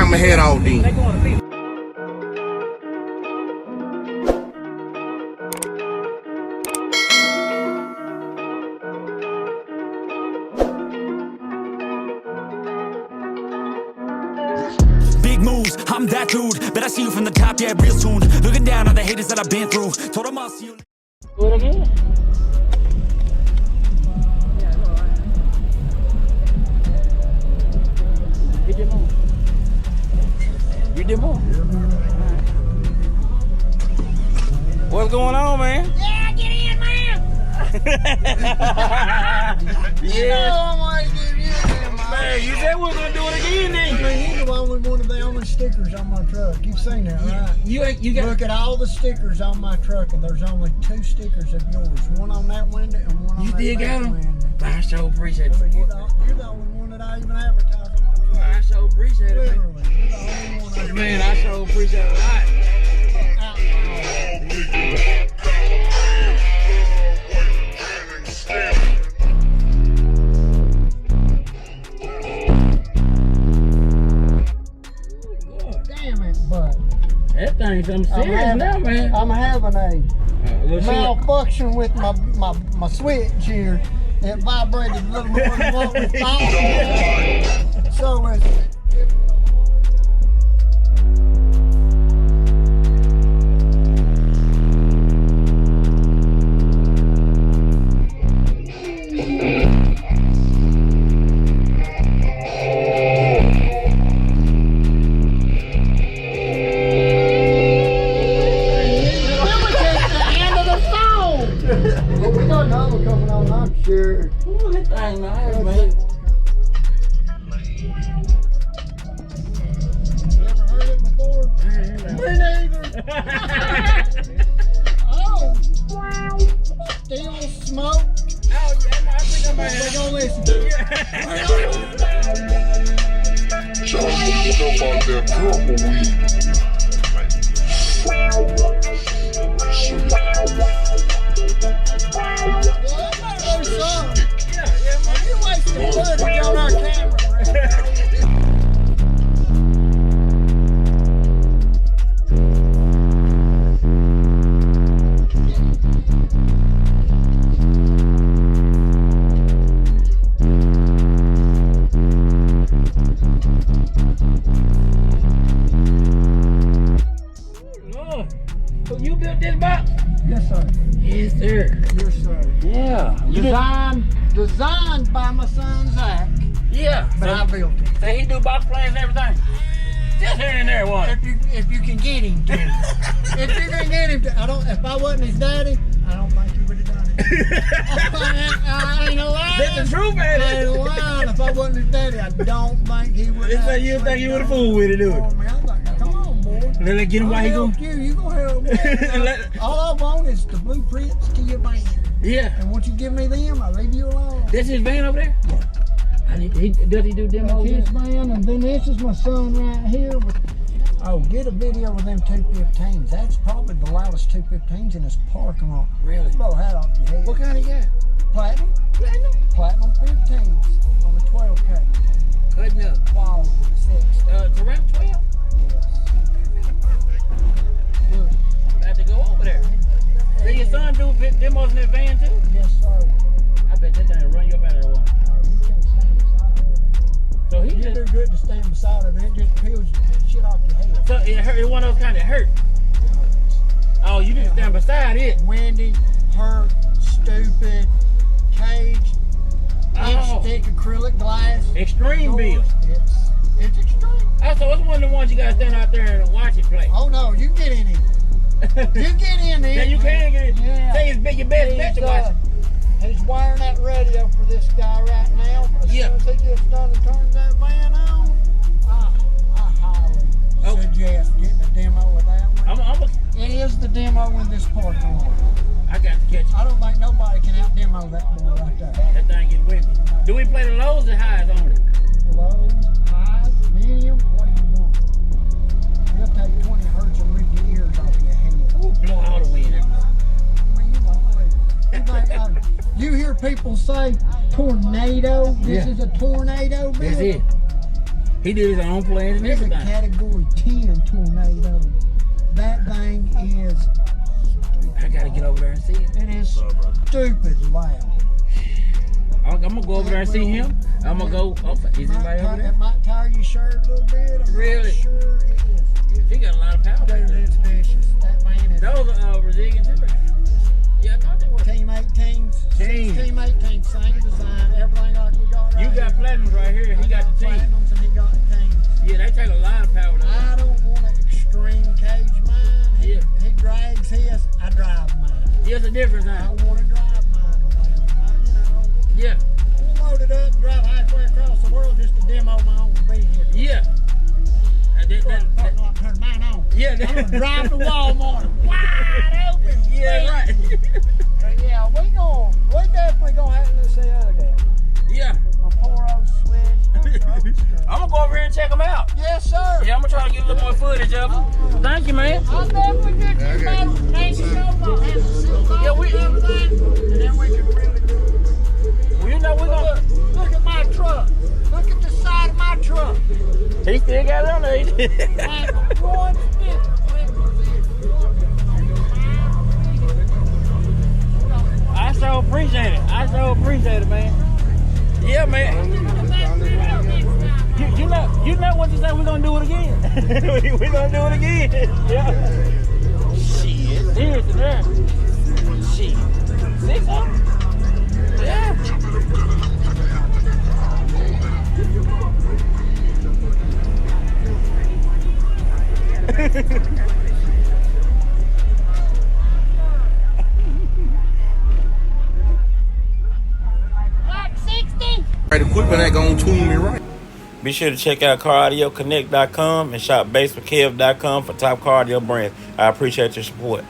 I'ma head out then. Big moves, I'm that dude. Bet I see you from the top, yeah, real soon. Looking down on the haters that I've been through. Told them I'll see you. Do it again. You did more. You did more. What's going on, man? Yeah, get in, man! Yeah. Man, You said we were gonna do it again, then. he's the one with one of the only stickers on my truck. You've seen that, right? You got. Look at all the stickers on my truck, and there's only 2 stickers of yours. One on that window and one on You that did back got them. window. I sure appreciate But it. you're the only one that I even advertise on my truck. I sure appreciate it, man. Literally, you're the only one I Man, I sure appreciate it a lot. Damn it, but That thing's something serious now, man. I'm having a Let's see what- malfunction with my switch here. It vibrated a little more than what we thought. So it's sure. Ooh, that thing nice, man. Never heard it before? Me neither. Oh. Still smoke. Oh, yeah, I think I might We're gonna listen. Y'all need to know about that purple weed. You're wasting footage on our camera. Lord. So you built this box? Yes, sir. Yes, sir. Yes, sir. Yeah. Designed by my son Zach, Yeah. but I built it. So he do box plans and everything? Just here and there, one. If you can get him to. If you can get him to. If I wasn't his daddy, I don't think he would have done it. I ain't lying. That's the truth, man. I ain't lying. If I wasn't his daddy, I don't think he would have. It's like you think you would have fooled with it, do it. Oh, man, I'm like, come on, boy. Let get him while he I'll go. help you gonna help me. All I want is the blueprints to your van. Yeah. And once you give me them, I'll leave you alone. That's his van over there? Yeah. Does he do demos That's here? his van, and then this is my son right here. Oh, get a video of them 215s. That's probably the loudest 215s in this parking lot. Really? Blow a hat off your head. What kind he got? Platinum? Platinum 15s on the 12K. Cutting up. Quality 6. Taramps 12? Look. About to go over there. Did your son do demos in his van too? Yes, sir. I bet that thing will run you up out of the water. You can't stand beside of it. So he You just, do good to stand beside of it. It just peels shit off your head. so it hurt, it's one of those kind that hurt. Oh, you need to stand beside it. Windy, hurt, stupid, cage, Oh. thick acrylic glass. Extreme bill. It's extreme. Also, it's one of the ones you gotta stand out there and watch it play. Oh no, you get in it. You get in it. Yeah, you can get it. Yeah. Say it's your best bet to watch it. He's wiring that radio for this guy right now. But as Yeah. soon as he gets done and turns that van on, I highly suggest getting a demo of that one. It is the demo in this parking lot. I got to catch it. I don't think nobody can out demo that boy right there. That thing get windy. Do we play the lows or highs on it? Low, high, medium, what do you want? He'll take 20 hertz and rip your ears off your head. Ooh, blow all the wind. I mean, you won't believe it. You hear people say tornado. This is a tornado, Bill. That's it. He did his own plans and It's a everything. category 10 tornado. That thing is, I gotta get over there and see it. it is stupid loud. I'm gonna go over there and see him. I'm gonna go. Oh, is anybody over It there? might tire your shirt a little bit. I'm Really? not sure it is. He got a lot of power. Dude, it's vicious. That man is Those are resilient too. Yeah, I thought they were. Team 18s. Team. Team 18, same design, everything like we got right You got here. platinums right here. He got the team. Platinums and he got the teams. Yeah, they take a lot of power. I don't want an extreme cage mine. Yeah. He drags his, I drive mine. There's a difference I now. want to drive mine around. Yeah, We'll load it up, drive halfway across the world just to demo my own vehicle. yeah. Turn mine on. Yeah, I'm going to drive to Walmart. Wide open. Yeah, right. But yeah, we definitely going to have to see that. Yeah. My poor old switch. I'm gonna go over here and check them out. Yes, sir. Yeah, I'm gonna try to get a little more footage of them. Thank you, man. I'll definitely get you about maybe I'll have to sit Yeah, we- and everything, and then we can really do it. Well, you know we're gonna. Look at my truck. Look at the side of my truck. He still got it on there. Like 150. I so appreciate it. I so appreciate it, man. Yeah, man. You know what you say? We're gonna do it again. We're gonna do it again. Yeah. Shit. Seriously, there. Shit. 6 of them? Yeah. Like 60. Right equipment ain't gonna tune me right. Be sure to check out caraudioConnect.com and shop BASSWITHKEV.com for top car audio brands. I appreciate your support.